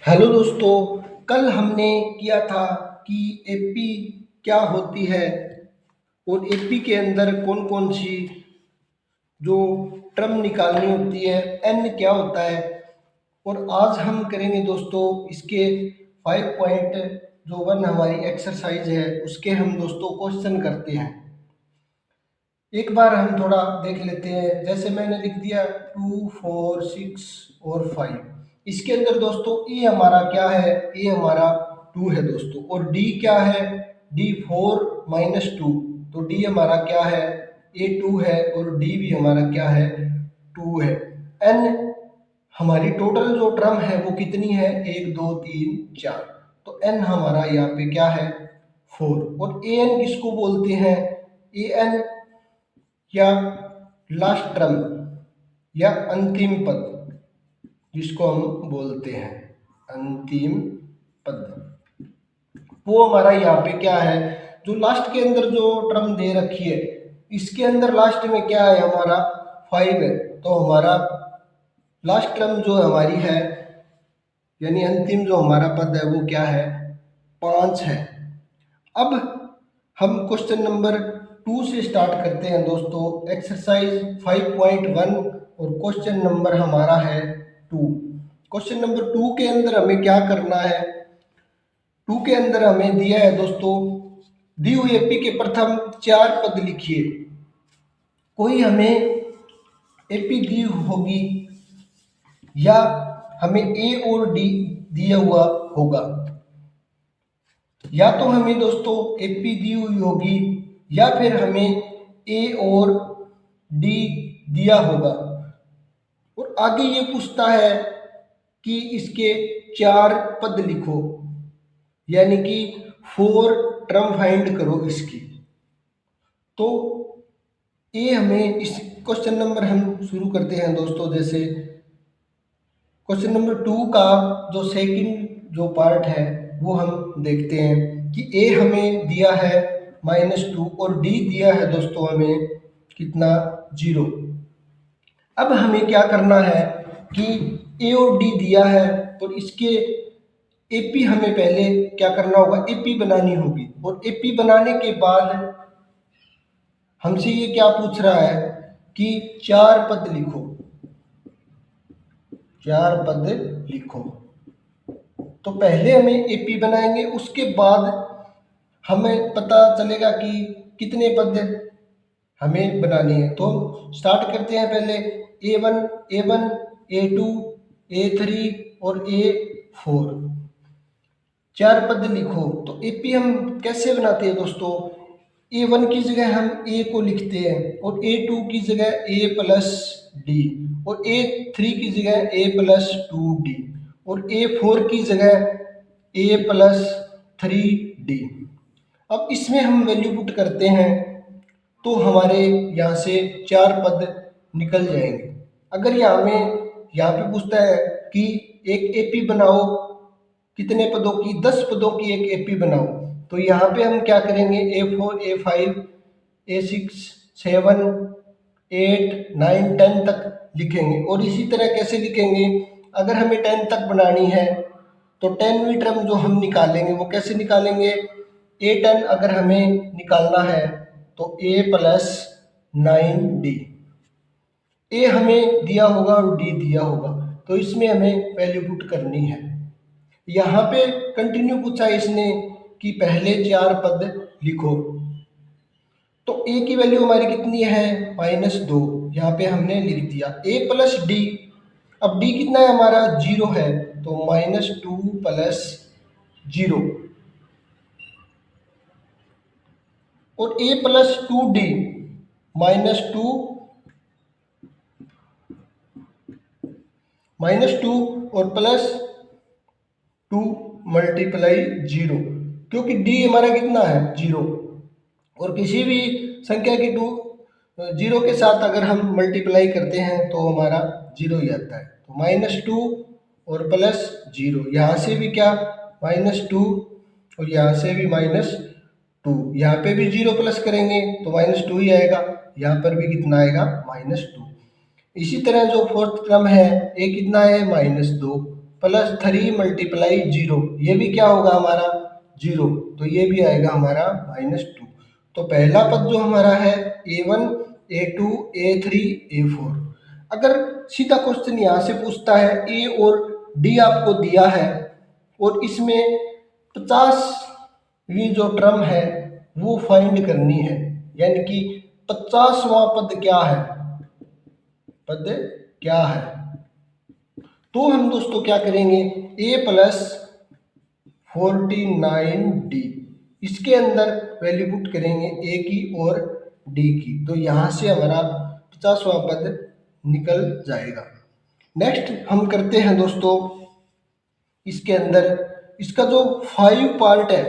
Hello दोस्तों। कल हमने किया था कि एपी क्या होती है और एपी के अंदर कौन कौन सी जो टर्म निकालनी होती है, एन क्या होता है। और आज हम करेंगे दोस्तों इसके 5.1 हमारी एक्सरसाइज है, उसके हम दोस्तों क्वेश्चन करते हैं। एक बार हम थोड़ा देख लेते हैं। जैसे मैंने लिख दिया 2, 4, 6 और 5। इसके अंदर दोस्तों ए हमारा क्या है, ए हमारा 2 है दोस्तों। और डी क्या है, डी 4 - 2। तो डी हमारा क्या है, ए 2 है और डी भी हमारा क्या है, 2 है। एन हमारी टोटल जो टर्म है वो कितनी है, 1 2 3 4। तो एन हमारा यहाँ पे क्या है, 4। और ए एन किसको बोलते हैं, ए एन या लास्ट टर्म या अंतिम पद जिसको हम बोलते हैं अंतिम पद, वो हमारा यहाँ पे क्या है, जो लास्ट के अंदर जो टर्म दे रखी है इसके अंदर लास्ट में क्या है हमारा 5 है। तो हमारा लास्ट टर्म जो हमारी है यानी अंतिम जो हमारा पद है वो क्या है, 5 है। अब हम क्वेश्चन नंबर 2 से स्टार्ट करते हैं दोस्तों। एक्सरसाइज 5.1 और क्वेश्चन नंबर हमारा है 2। क्वेश्चन नंबर 2 के अंदर हमें क्या करना है, 2 के अंदर हमें दिया है दोस्तों, दी हुई एपी के प्रथम 4 पद लिखिए। कोई हमें एपी दी होगी या हमें ए और डी दिया हुआ होगा, या तो हमें दोस्तों एपी दी हुई होगी या फिर हमें ए और डी दिया होगा। और आगे ये पूछता है कि इसके 4 पद लिखो, यानी कि 4 टर्म फाइंड करो इसकी। तो ये हमें इस क्वेश्चन नंबर हम शुरू करते हैं दोस्तों। जैसे क्वेश्चन नंबर 2 का जो सेकंड जो पार्ट है वो हम देखते हैं कि ए हमें दिया है -2 और डी दिया है दोस्तों हमें कितना, 0। अब हमें क्या करना है कि ए और डी दिया है और इसके एपी हमें पहले क्या करना होगा, एपी बनानी होगी। और एपी बनाने के बाद हमसे ये क्या पूछ रहा है कि 4 पद लिखो, 4 पद लिखो। तो पहले हमें एपी बनाएंगे, उसके बाद हमें पता चलेगा कि कितने पद हमें बनाने हैं। तो स्टार्ट करते हैं पहले A1, A1, A2, A3 और A4। 4 पद लिखो। तो एपी हम कैसे बनाते हैं दोस्तों, A1 की जगह हम ए को लिखते हैं और A2 की जगह A+D और A3 की जगह A+2D और A4 की जगह A+3D। अब इसमें हम वैल्यू पुट करते हैं तो हमारे यहाँ से 4 पद निकल जाएंगे। अगर यहाँ पे पूछता है कि एक एपी बनाओ कितने पदों की, 10 पदों की एक एपी बनाओ, तो यहाँ पे हम क्या करेंगे, A4, A5, A6, 7, 8, 9, 10 तक लिखेंगे। और इसी तरह कैसे लिखेंगे, अगर हमें 10 तक बनानी है तो 10वीं टर्म जो हम निकालेंगे वो कैसे निकालेंगे, A10 अगर हमें निकालना है तो A+9D। ए हमें दिया होगा और डी दिया होगा, तो इसमें हमें वैल्यू पुट करनी है। यहाँ पे कंटिन्यू पूछा इसने कि पहले 4 पद लिखो। तो ए की वैल्यू हमारी कितनी है, -2। यहाँ पे हमने लिख दिया A+D। अब डी कितना है हमारा, 0 है, तो -2 + 0। और A+2D -2 और +2 × 0, क्योंकि डी हमारा कितना है, 0। और किसी भी संख्या की 0 के साथ अगर हम मल्टीप्लाई करते हैं तो हमारा 0 ही आता है। तो -2 और +0, यहाँ से भी क्या, -2 और यहाँ से भी -2। यहाँ पे भी 0 प्लस करेंगे तो -2 ही आएगा, यहाँ पर भी कितना आएगा, -2। इसी तरह जो फोर्थ टर्म है, ए कितना है, -2 +3 × 0, ये भी क्या होगा हमारा 0, तो ये भी आएगा हमारा -2। तो पहला पद जो हमारा है A1 A2 A3 A4। अगर सीधा क्वेश्चन यहाँ से पूछता है ए और डी आपको दिया है और इसमें 50वीं जो टर्म है वो फाइंड करनी है, यानी कि 50वां पद क्या है, पद क्या है, तो हम दोस्तों क्या करेंगे A+49D, इसके अंदर वैल्यू पुट करेंगे ए की और डी की, तो यहाँ से हमारा 50वां पद निकल जाएगा। नेक्स्ट हम करते हैं दोस्तों इसके अंदर इसका जो 5 पार्ट है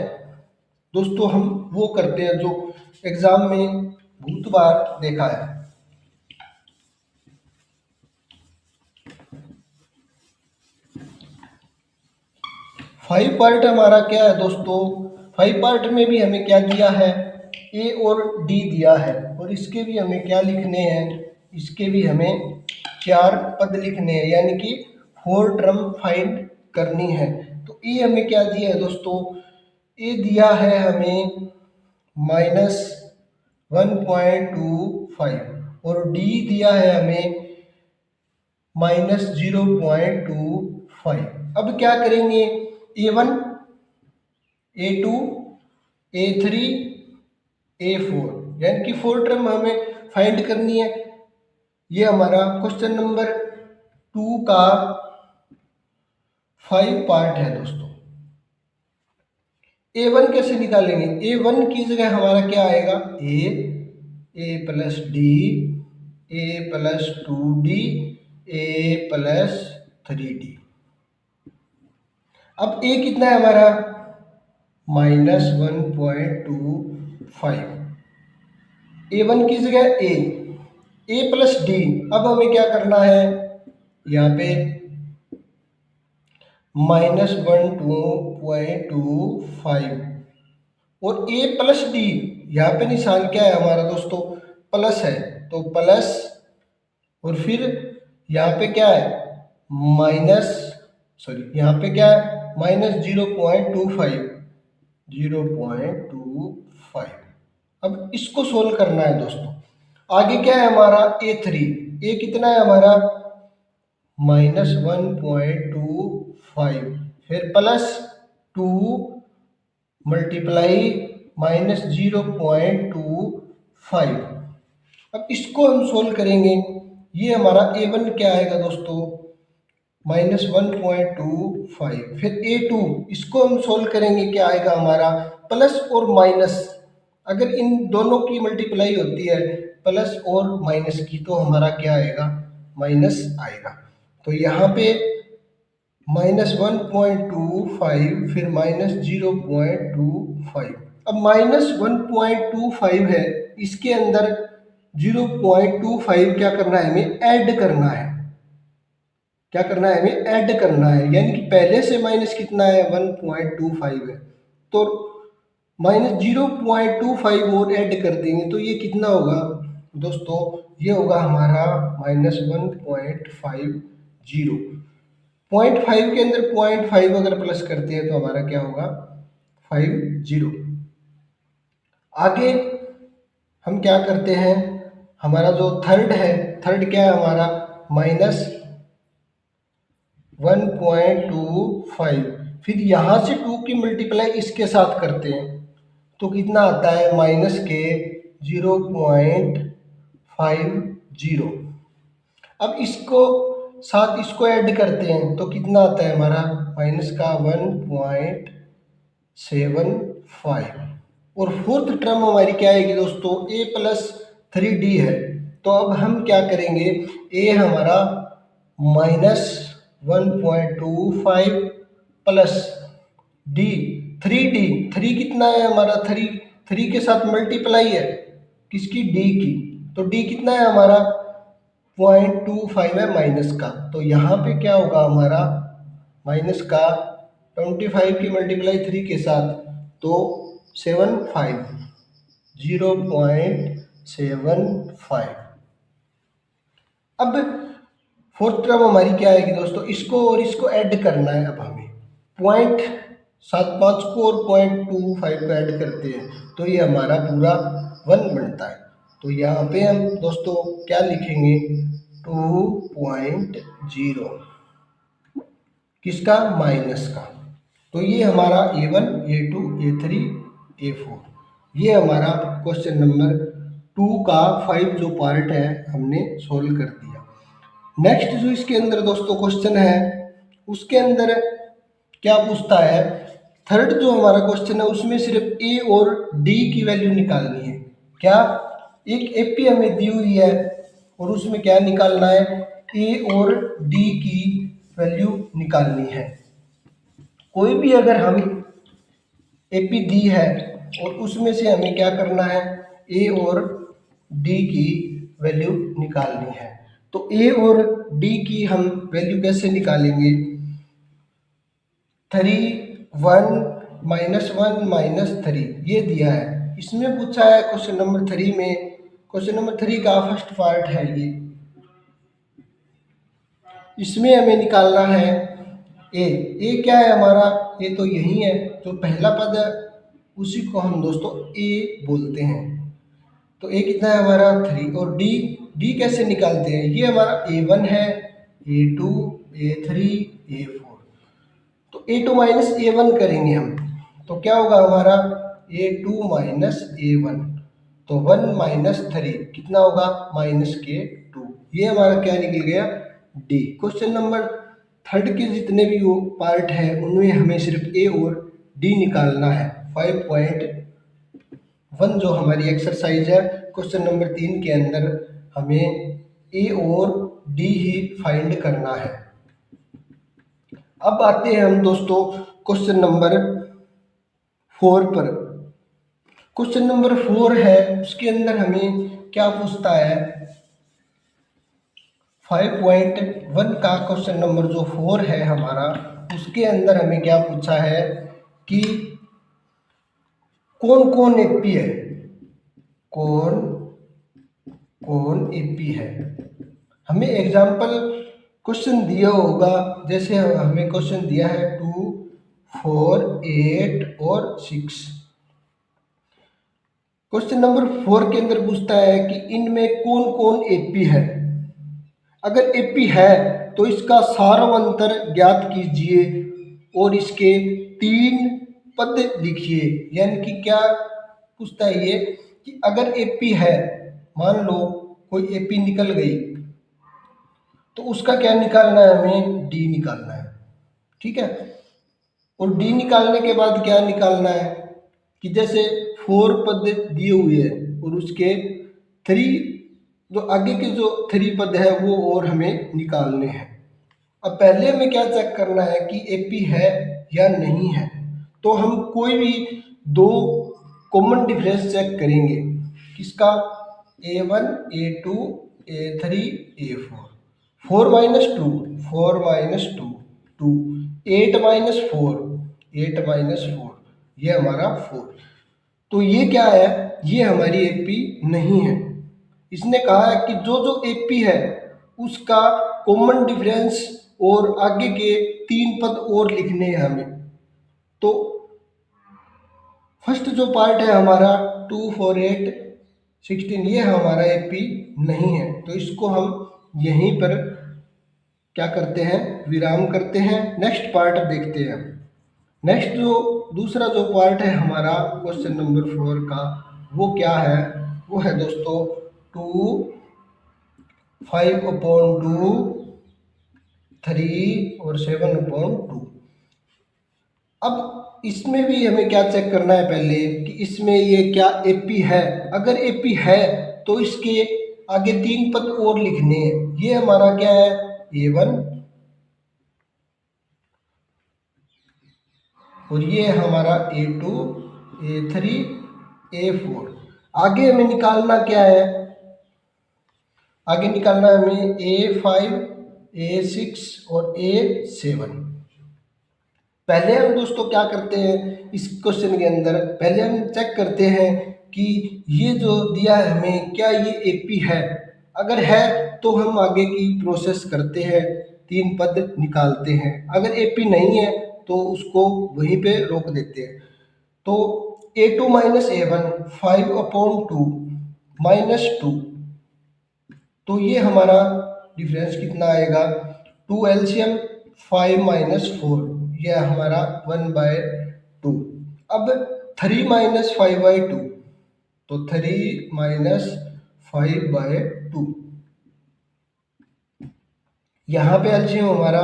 दोस्तों, हम वो करते हैं जो एग्जाम में बहुत बार देखा है। 5 पार्ट हमारा क्या है दोस्तों, 5 पार्ट में भी हमें क्या दिया है, ए और डी दिया है, और इसके भी हमें क्या लिखने हैं, इसके भी हमें 4 पद लिखने हैं, यानी कि 4 टर्म फाइंड करनी है। तो ए हमें क्या दिया है दोस्तों, ए दिया है हमें -1.25 और डी दिया है हमें -0.25। अब क्या करेंगे A1 A2 A3 A4, यानी कि 4 टर्म हमें फाइंड करनी है। ये हमारा क्वेश्चन नंबर 2 का 5 पार्ट है दोस्तों। A1 कैसे निकालेंगे, A1 की जगह हमारा क्या आएगा A+D A+2D A+3D। अब A कितना है हमारा -1.25, A1 की जगह A+D। अब हमें क्या करना है, यहाँ पे -1.25 और A+D, यहाँ पे निशान क्या है हमारा दोस्तों प्लस है, तो प्लस, और फिर यहाँ पे क्या है यहाँ पे क्या है -0.25। अब इसको सोल्व करना है दोस्तों। आगे क्या है हमारा A3, ए कितना है हमारा -1.25, फिर +2 मल्टीप्लाई -0.25। अब इसको हम सोल्व करेंगे, ये हमारा A1 क्या आएगा दोस्तों -1.25, फिर A2 इसको हम सोल्व करेंगे, क्या आएगा हमारा प्लस और माइनस, अगर इन दोनों की मल्टीप्लाई होती है प्लस और माइनस की, तो हमारा क्या आएगा माइनस आएगा। तो यहाँ पे -1.25 फिर -0.25। अब -1.25 है, इसके अंदर 0.25 क्या करना है हमें ऐड करना है, क्या करना है हमें ऐड करना है, यानी कि पहले से माइनस कितना है 1.25 है, तो -0.25 और ऐड कर देंगे, तो ये कितना होगा दोस्तों, ये होगा हमारा -1.50। 0.5 के अंदर 0.5 अगर प्लस करते हैं तो हमारा क्या होगा 50। आगे हम क्या करते हैं, हमारा जो थर्ड है, थर्ड क्या है हमारा -1.25, फिर यहाँ से 2 की मल्टीप्लाई इसके साथ करते हैं, तो कितना आता है -0.50। अब इसको साथ इसको ऐड करते हैं, तो कितना आता है हमारा -1.75। और फोर्थ टर्म हमारी क्या आएगी दोस्तों A+3D है, तो अब हम क्या करेंगे, ए हमारा -1.25 प्लस डी 3D, 3 कितना है हमारा 3 के साथ मल्टीप्लाई है किसकी डी की, तो डी कितना है हमारा 0.25 है माइनस का, तो यहाँ पे क्या होगा हमारा माइनस का 25 की मल्टीप्लाई 3 के साथ, तो 75 0.75। अब फोर्थ टर्म हमारी क्या आएगी दोस्तों, इसको और इसको ऐड करना है। अब हमें 0.75 को और 0.25 को ऐड करते हैं तो ये हमारा पूरा 1 बनता है। तो यहाँ पे हम दोस्तों क्या लिखेंगे, 2.0 किसका, माइनस का। तो ये हमारा A1 A2 A3 A4 ये हमारा क्वेश्चन नंबर 2 का 5 जो पार्ट है हमने सोल्व कर दिया। नेक्स्ट जो इसके अंदर दोस्तों क्वेश्चन है उसके अंदर क्या पूछता है, थर्ड जो हमारा क्वेश्चन है उसमें सिर्फ ए और डी की वैल्यू निकालनी है। क्या, एक एपी हमें दी हुई है और उसमें क्या निकालना है, ए और डी की वैल्यू निकालनी है। कोई भी अगर हम एपी दी है और उसमें से हमें क्या करना है, ए और डी की वैल्यू निकालनी है। तो ए और डी की हम वैल्यू कैसे निकालेंगे, 3 1 -1 -3 ये दिया है। इसमें पूछा है क्वेश्चन नंबर 3 में, क्वेश्चन नंबर 3 का फर्स्ट पार्ट है ये। इसमें हमें निकालना है ए क्या है हमारा, ए तो यही है, जो पहला पद है उसी को हम दोस्तों ए बोलते हैं। तो ए कितना है हमारा 3, और डी कैसे निकालते हैं, ये हमारा A1 है, A2 A3 A4। तो A2 माइनस A1 करेंगे हम, तो क्या होगा हमारा A2 माइनस A1, तो 1 -3 कितना होगा -2। ये हमारा क्या निकल गया, डी। क्वेश्चन नंबर थर्ड के जितने भी वो पार्ट है उनमें हमें सिर्फ ए और डी निकालना है। 5.1 जो हमारी एक्सरसाइज है क्वेश्चन नंबर 3 के अंदर हमें ए और डी ही फाइंड करना है। अब आते हैं हम दोस्तों क्वेश्चन नंबर 4 पर। क्वेश्चन नंबर 4 है उसके अंदर हमें क्या पूछता है, 5.1 का क्वेश्चन नंबर जो 4 है हमारा, उसके अंदर हमें क्या पूछा है कि कौन कौन एपी है, कौन कौन एपी है। हमें एग्जाम्पल क्वेश्चन दिया होगा, जैसे हमें क्वेश्चन दिया है 2 4 8 और 6। क्वेश्चन नंबर 4 के अंदर पूछता है कि इनमें कौन कौन एपी है। अगर एपी है तो इसका सारवंतर ज्ञात कीजिए और इसके 3 पद लिखिए। यानी कि क्या पूछता है ये कि अगर एपी है, मान लो कोई एपी निकल गई तो उसका क्या निकालना है, हमें डी निकालना है, ठीक है। और डी निकालने के बाद क्या निकालना है कि जैसे 4 पद दिए हुए हैं और उसके 3 जो आगे के जो 3 पद है वो और हमें निकालने हैं। अब पहले हमें क्या चेक करना है कि एपी है या नहीं है। तो हम कोई भी 2 कॉमन डिफरेंस चेक करेंगे, किसका, A1 A2 A3 A4। 4 - 2 4 - 2 2, 8 - 4 8 - 4 ये हमारा 4। तो ये क्या है, ये हमारी एपी नहीं है। इसने कहा है कि जो जो एपी है उसका कॉमन डिफरेंस और आगे के 3 पद और लिखने हैं हमें। तो फर्स्ट जो पार्ट है हमारा 2 4 8 16 ये हमारा एपी नहीं है, तो इसको हम यहीं पर क्या करते हैं, विराम करते हैं। नेक्स्ट पार्ट देखते हैं। नेक्स्ट जो दूसरा जो पार्ट है हमारा क्वेश्चन नंबर 4 का, वो क्या है, वो है दोस्तों 2 5/2 3 और 7/2। अब इसमें भी हमें क्या चेक करना है पहले कि इसमें ये क्या एपी है। अगर एपी है तो इसके आगे 3 पद और लिखने हैं। ये हमारा क्या है, A1 और ये हमारा A2 A3 A4। आगे हमें निकालना क्या है, आगे निकालना है हमें A5 A6 और A7। पहले हम दोस्तों क्या करते हैं, इस क्वेश्चन के अंदर पहले हम चेक करते हैं कि ये जो दिया है हमें क्या ये एपी है। अगर है तो हम आगे की प्रोसेस करते हैं, 3 पद निकालते हैं। अगर AP नहीं है तो उसको वहीं पे रोक देते हैं। तो A2 माइनस A1 5/2 -2, तो ये हमारा डिफरेंस कितना आएगा, 2 LCM 5 माइनस 4, यह हमारा 1/2। अब 3 माइनस 5/2, तो 3 माइनस 5/2, यहाँ पे एलसीएम हमारा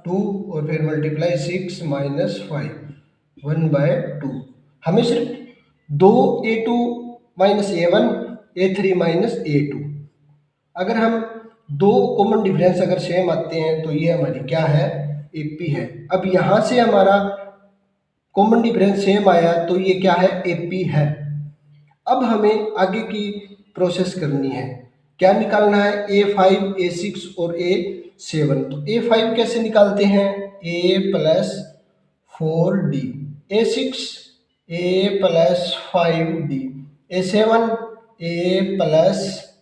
2 और फिर मल्टीप्लाई 6 माइनस 5, 1/2। हमें सिर्फ 2 A2 minus A1 A3 minus A2, अगर हम दो कॉमन डिफरेंस अगर सेम आते हैं तो ये हमारी क्या है, AP है। अब यहाँ से हमारा कॉमन डिफरेंस सेम आया तो ये क्या है, AP है। अब हमें आगे की प्रोसेस करनी है, क्या निकालना है, A5 A6 और A7। तो A5 कैसे निकालते हैं, A plus 4D, A6 A plus 5D, A7 A plus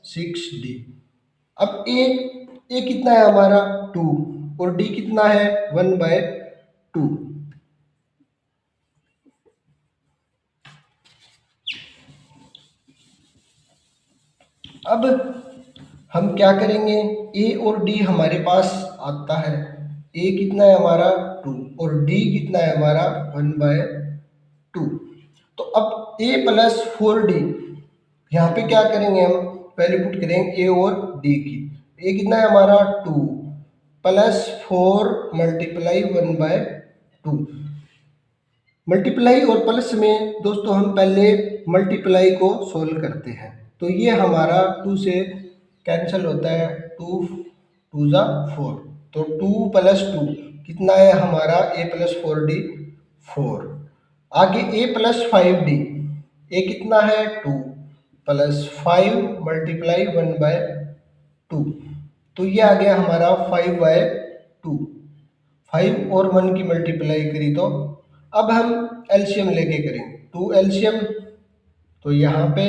6D। अब A कितना है हमारा 2 और D कितना है 1/2। अब हम क्या करेंगे, A और D हमारे पास आता है, A कितना है हमारा 2 और D कितना है हमारा 1/2। तो अब A प्लस 4D, यहाँ पे क्या करेंगे, हम पहले पुट करेंगे A और D की। A कितना है हमारा 2 प्लस 4 मल्टीप्लाई 1/2। मल्टीप्लाई और प्लस में दोस्तों हम पहले मल्टीप्लाई को सोल्व करते हैं, तो ये हमारा 2 से कैंसिल होता है, 2 2 जा 4, तो 2 प्लस 2 कितना है हमारा A प्लस 4D 4। आगे A प्लस 5D, A कितना है 2 प्लस 5 मल्टीप्लाई 1/2, तो ये आ गया हमारा 5/2। 5 और 1 की मल्टीप्लाई करी तो अब हम एलसीएम लेके करेंगे, 2 एलसीएम, तो यहाँ पे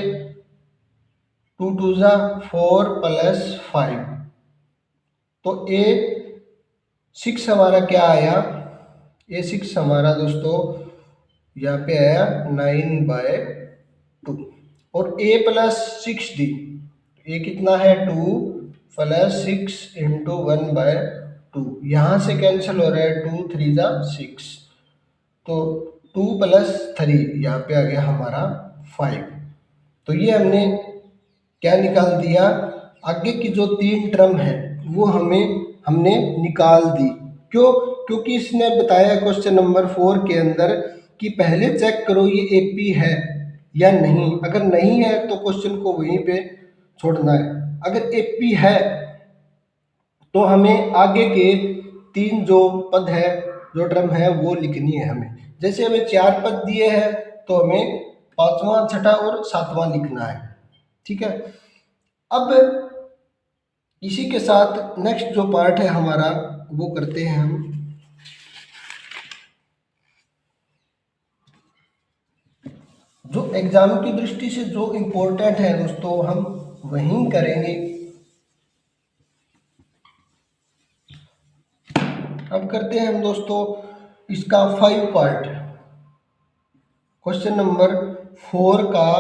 2 2 जा 4 प्लस 5, तो A6 हमारा क्या आया, A6 हमारा दोस्तों यहाँ पे आया 9/2। और A प्लस 6D, A कितना है 2 प्लस 6 इंटू 1/2, यहाँ से कैंसिल हो रहा है, 2 3 जा 6, तो 2 प्लस 3 यहाँ पे आ गया हमारा 5। तो ये हमने क्या निकाल दिया, आगे की जो 3 टर्म है वो हमने निकाल दी। क्यों, क्योंकि इसने बताया क्वेश्चन नंबर 4 के अंदर कि पहले चेक करो ये AP है या नहीं, अगर नहीं है तो क्वेश्चन को वहीं पे छोड़ना है, अगर AP है तो हमें आगे के 3 जो पद है, जो टर्म है वो लिखनी है हमें। जैसे हमें 4 पद दिए हैं तो हमें 5वां 6ठा और 7वां लिखना है, ठीक है। अब इसी के साथ नेक्स्ट जो पार्ट है हमारा वो करते हैं हम, जो एग्जाम की दृष्टि से जो इम्पोर्टेंट है दोस्तों हम वहीं करेंगे। अब करते हैं हम दोस्तों इसका 5 पार्ट, क्वेश्चन नंबर 4 का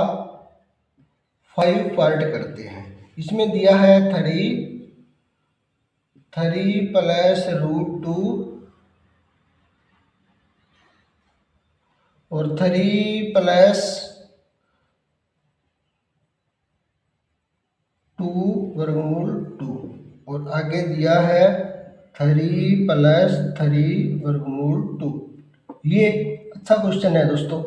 5 पार्ट करते हैं। इसमें दिया है 3 प्लस √2 और 3 प्लस 2 वर्गमूल 2, और आगे दिया है 3 प्लस 3 वर्गमूल 2। ये अच्छा क्वेश्चन है दोस्तों।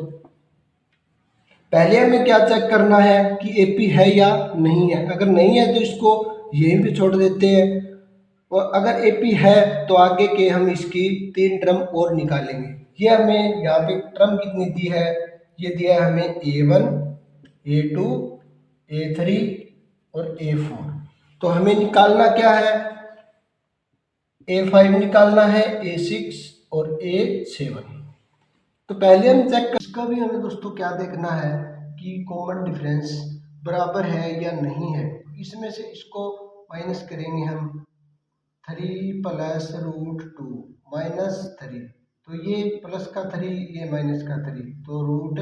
पहले हमें क्या चेक करना है कि AP है या नहीं है, अगर नहीं है तो इसको यहीं पे छोड़ देते हैं, और अगर AP है तो आगे के हम इसकी 3 टर्म और निकालेंगे। ये हमें यहाँ पे टर्म कितनी दी है, ये दिया है हमें A1 A2 A3 और A4। तो हमें निकालना क्या है, A5 निकालना है, A6 और A7। तो पहले हम चेक कर, इसका भी हमें दोस्तों क्या देखना है कि कॉमन डिफरेंस बराबर है या नहीं है। इसमें से इसको माइनस करेंगे हम 3 प्लस रूट 2 माइनस 3, तो ये प्लस का 3 ये माइनस का 3 तो रूट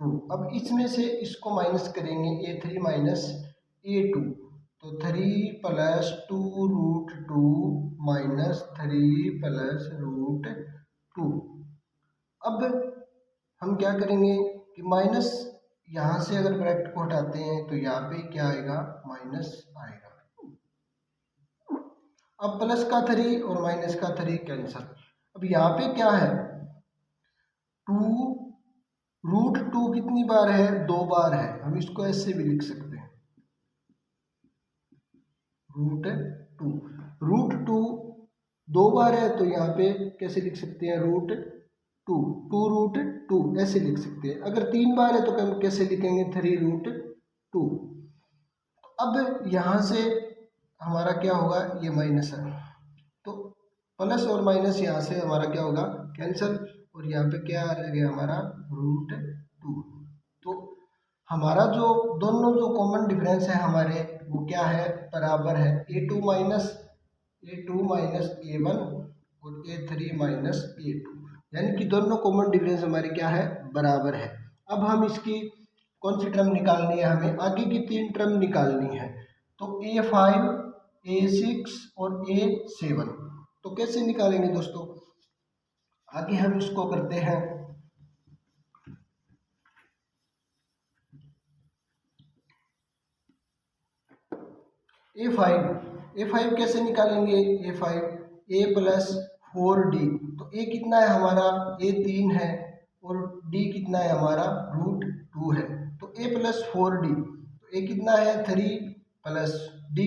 2। अब इसमें से इसको माइनस करेंगे a3 माइनस a2, तो 3 plus 2 root 2 minus 3 plus root 2। अब हम क्या करेंगे कि माइनस यहाँ से अगर ब्रैकेट को हटाते हैं तो यहाँ पे क्या आएगा, माइनस आएगा। अब प्लस का 3 और माइनस का 3 कैंसल। अब यहाँ पे क्या है, 2 रूट 2 कितनी बार है, 2 बार है। हम इसको ऐसे भी लिख सकते हैं, रूट टू 2 बार है तो यहाँ पे कैसे लिख सकते हैं, रूट 2 रूट 2 ऐसे लिख सकते हैं। अगर 3 बार है तो हम कैसे लिखेंगे, 3 रूट 2। अब यहाँ से हमारा क्या होगा, ये माइनस है तो प्लस और माइनस यहाँ से हमारा क्या होगा, कैंसल, और यहाँ पे क्या आ गया हमारा, रूट 2। तो हमारा जो दोनों जो कॉमन डिफरेंस है हमारे वो क्या है, बराबर है, a2 माइनस a1 और a3 माइनस a2, यानी कि दोनों कॉमन डिफरेंस हमारे क्या है, बराबर है। अब हम इसकी कौन सी टर्म निकालनी है, हमें आगे की 3 टर्म निकालनी है, तो a5 a6 और a7। तो कैसे निकालेंगे दोस्तों, आगे हम इसको करते हैं। a5 कैसे निकालेंगे, a5 a प्लस 4d, तो a कितना है हमारा, a 3 है और d कितना है हमारा, रूट 2 है, तो a प्लस 4d, तो a कितना है 3 प्लस d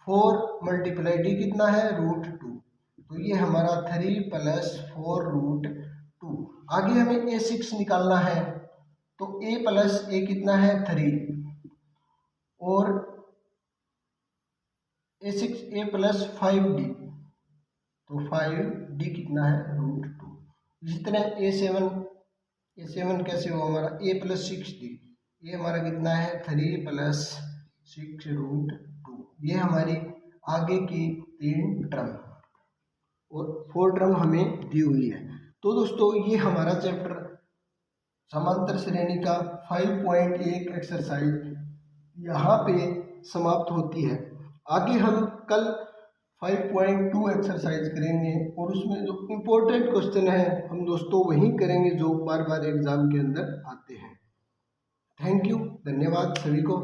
4 मल्टीप्लाई d कितना है, रूट 2, तो ये हमारा 3 प्लस 4 रूट 2। आगे हमें a6 निकालना है, तो a प्लस a कितना है 3 और a6 a प्लस 5d, तो 5d कितना है, रूट 2। इसी तरह a7 कैसे हो हमारा, a प्लस 6d, ये हमारा कितना है 3 प्लस 6 रूट 2। ये हमारी आगे की 3 टर्म और 4 टर्म हमें दी हुई है। तो दोस्तों ये हमारा चैप्टर समांतर श्रेणी का 5.1 एक्सरसाइज यहाँ पे समाप्त होती है। आगे हम कल 5.2 एक्सरसाइज करेंगे और उसमें जो इम्पोर्टेंट क्वेश्चन है हम दोस्तों वही करेंगे जो बार बार एग्जाम के अंदर आते हैं। थैंक यू, धन्यवाद सभी को।